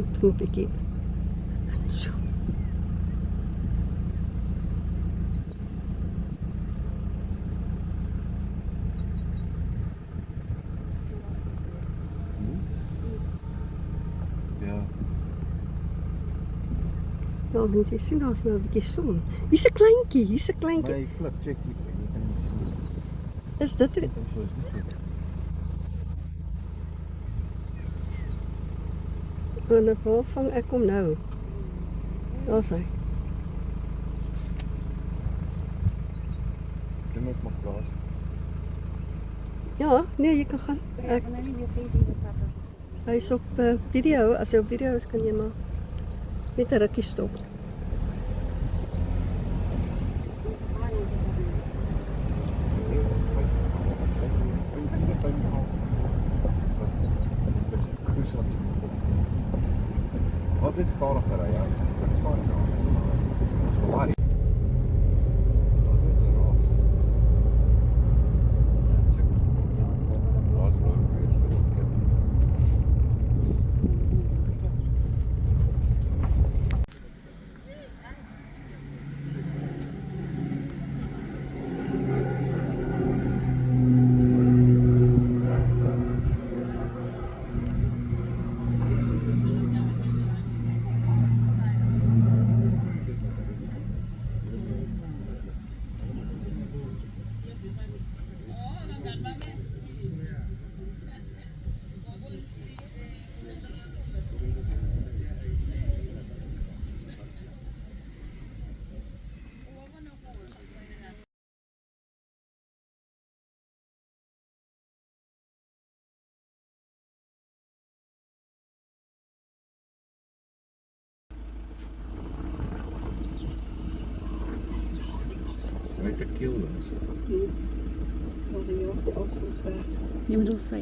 Moet 'n bietjie so. Ja. Ja, want jy sien daar's nou 'n bietjie son. Hier's 'n kleintjie, hier's 'n kleintjie. My flip check hier. Jy kan nie sien. Is dit Dit is nie so. en waar vang ek hom nou? Daar's hy. Jy moet maar plaas. Ja, nee, jy kan gaan. Ek, kan nou nie meer sê wie dit pap is. hy's op video. As hy op video is, kan jy maar net 'n rukkie stop. Was dit stadiger ry? Ja, dit is fyn. Ons verlaai. Was dit so raas? Was rooi weer so. Net 'n keel dan. Maar die asem is weg. Jy bedoel sy.